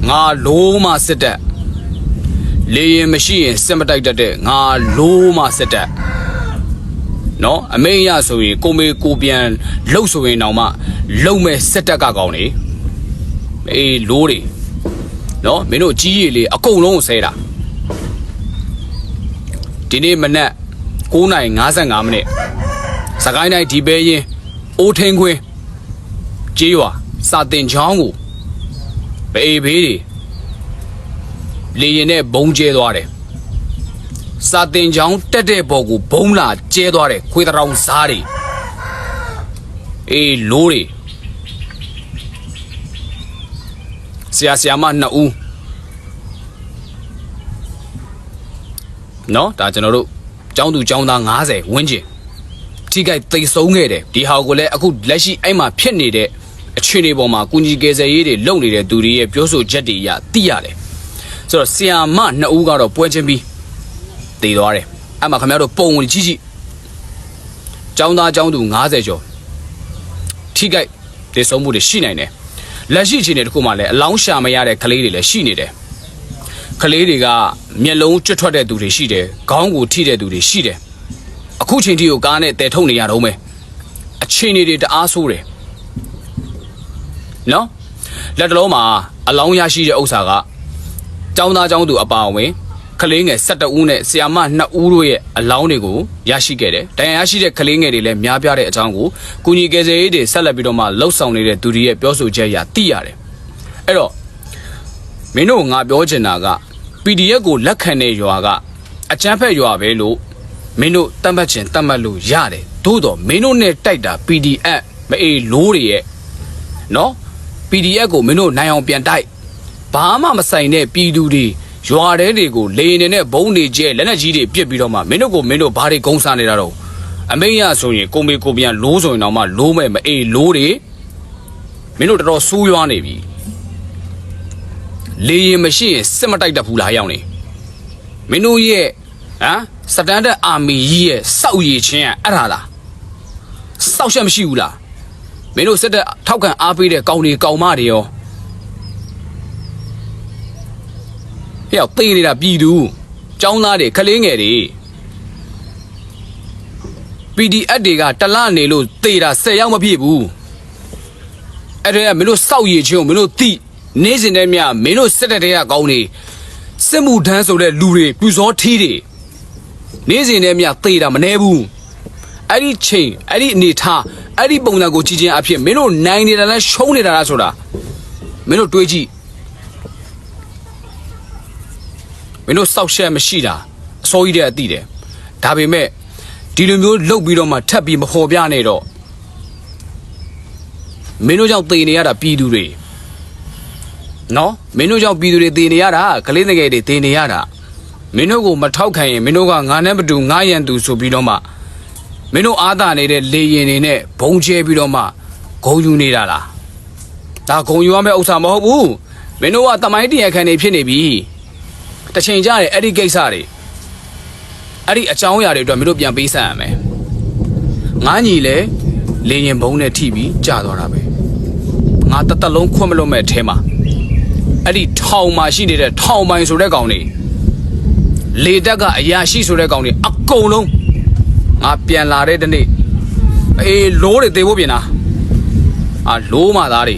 ငါလိုးမှစစ်တက်လေရင်မရှိရင်စစ်မတိုက်တတ်တဲ့ငါလိုးမှစစ်တက်နော်အမိန်ရဆိုရင်ကိုမေကိုပြန်လှုပ်ဆိုရင်တော့မှလုံမဲ့စစ်တက်ကကောင်းနေအေးလိုးတွေနော်မင်းတို့ကြီးရည်လေးအကုန်လုံးကိုဆဲတာဒီနေ့မနက်9:55မိနစ်စကိုင်းတိုင်းဒီပဲရင်အိုးထင်းခွင်းကြေးရွာစာတင်ချောင်းကိုဘေးဘေးတွေလေရင်နဲ့ဘုံကျဲသွားတယ်စာတင်ချောင်းတက်တဲ့ဘော်ကိုဘုံလာကျဲသွားတယ်ခွေးတောင်စားတွေအေးလိုးတွေဆရာမ2ဦးနော်ဒါကျွန်တော်တို့ကျောင်းသူကျောင်းသား90ဝန်းကျင်ထိခိုက်သိမ်းဆုံးခဲ့တယ်ဒီဟာကိုလည်းအခုလက်ရှိအဲ့မှာဖြစ်နေတဲ့အခြေအနေပေါ်မှာကုညီကယ်ဆယ်ရေးတွေလုပ်နေတဲ့သူတွေရဲ့ပြောဆိုချက်တွေအရသိရတယ်ဆိုတော့ဆရာမ2ဦးကတော့ပွဲချင်းပြီးတည်သွားတယ်အဲ့မှာခင်ဗျားတို့ပုံဝင်ကြီးကျောင်းသားကျောင်းသူ90ကျော်ထိခိုက်သိမ်းဆုံးမှုတွေရှိနိုင်တယ်လက်ရှိအခြေအနေတစ်ခုမှလည်းအလောင်းရှာမရတဲ့ကလေးတွေလည်းရှိနေတယ်ကလေးတွေကမျက်လုံးကျွတ်ထွက်တဲ့သူတွေရှိတယ်ခေါင်းကိုထိတဲ့သူတွေရှိတယ်အခုချိန်ထိကိုကားနဲ့တဲထုတ်နေရတော့မယ်အခြေအနေတွေတအားဆိုးတယ်နော်လက်တလုံးမှာအလောင်းရရှိတဲ့ဥစ္စာကကျောင်းသားကျောင်းသူအပါအဝင်ကလေးငယ်12ဦးနဲ့ဆရာမ2ဦးတို့ရဲ့အလောင်းတွေကိုရရှိခဲ့တယ်ဒဏ်ရာရရှိတဲ့ကလေးငယ်တွေလည်းများပြားတဲ့အကြောင်းကိုကုညီကယ်ဆယ်ရေးတွေဆက်လက်ပြီးတော့မှလှုပ်ဆောင်နေတဲ့သူတွေရဲ့ပြောဆိုချက်အရသိရတယ်အဲ့တော့မင်းတို့ငါပြောချင်တာက PDF ကိုလက်ခံတဲ့ရွာကအကျန်းဖက်ရွာပဲလို့မင်းတို့တတ်မှတ်ချင်တတ်မှတ်လို့ရတယ်သို့တော့မင်းတို့နဲ့တိုက်တာ PDF မအေးလိုးတွေရဲ့နော် PDF ကိုမင်းတို့နိုင်အောင်ပြန်တိုက်ဘာမှမဆိုင်တဲ့ပြည်သူတွေရွာတဲတွေကိုလေရင်နဲ့ဘုံတွေကျဲလက်နက်ကြီးတွေပြစ်ပြီးတော့မှမင်းတို့ဘာတွေဂုံးစားနေတာတော့အမိန်ရဆိုရင်ကိုမေကိုပြန်လိုးဆိုရင်တော့မှလိုးမဲ့မအေးလိုးတွေမင်းတို့တော်တော်ဆိုးရွားနေပြီလေရင်မရှိရင်စစ်မတိုက်တတ်ဘူးလားရောက်နေမင်းတို့ရဲ့စတန်ဒတ်အာမီကြီးရဲ့စောက်ရည်ချင်းအဲ့ဒါလားစောက်ချက်မရှိဘူးလားမင်းတို့စစ်တပ်ထောက်ခံအားပေးတဲ့ကောင်တွေကောင်မတွေရောဟဲ့တေးနေတာပြည်သူចောင်းသားတွေကလေးငယ်တွေ PDF တွေကတလနေလို့တေးတာ10ယောက်မပြည့်ဘူးအဲ့ဒါကမင်းတို့စောက်ရည်ချင်းကိုမင်းတို့တိနေစဉ်တည်းမြမင်းတို့စစ်တပ်တွေကကောင်းနေစစ်မှုထမ်းဆိုတဲ့လူတွေပြူစောထီးတွေနေစဉ်တည်းမြသေတာမနှဲဘူးအဲ့ဒီချိန်အဲ့ဒီအနေထားအဲ့ဒီပုံစံကိုကြည့်ချင်းအဖြစ်မင်းတို့နိုင်နေတာလားရှုံးနေတာလားဆိုတာမင်းတို့တွေးကြည့်မင်းတို့စောက်ရှက်မရှိတာအစိုးရတဲ့အသိတယ်ဒါပေမဲ့ဒီလိုမျိုးလှုပ်ပြီးတော့မှထပ်ပြီးမဖော်ပြနဲ့တော့မင်းတို့ကြောင့်သေနေရတာပြည်သူတွေနော်မင်းတို့ကြောင့်ပြည်သူတွေသေနေရတာကလေးငယ်တွေသေနေရတာမင်းတို့ကိုမထောက်ခံရင်မင်းတို့ကငါနဲ့မတူငါရန်သူဆိုပြီးတော့မှမင်းတို့အားသာနေတဲ့လေရင်တွေနဲ့ဘုံကျဲပြီးတော့မှဂုံယူနေတာလားဒါဂုံယူရမယ့်ဥစ္စာမဟုတ်ဘူးမင်းတို့ကတမိုင်းတရားခံတွေဖြစ်နေပြီတစ်ချိန်ကြတဲ့အဲ့ဒီကိစ္စတွေအဲ့ဒီအကြောင်းအရာတွေအတွက်မင်းတို့ပြန်ပေးဆက်ရမယ်ငါညီလေလေရင်ဘုံနဲ့ထိပြီးကြာသွားတာပဲငါတသက်လုံးခွတ်မလို့မဲ့အဲမှာအဲ့ဒီထောင်မှာရှိနေတဲ့ထောင်ပိုင်ဆိုတဲ့ကောင်တွေလေတက်ကအရာရှိဆိုတဲ့ကောင်တွေအကုန်လုံးငါပြန်လာတဲ့တနေ့အေးလိုးတွေသေဖို့ပြင်တာလိုးမှသားတွေ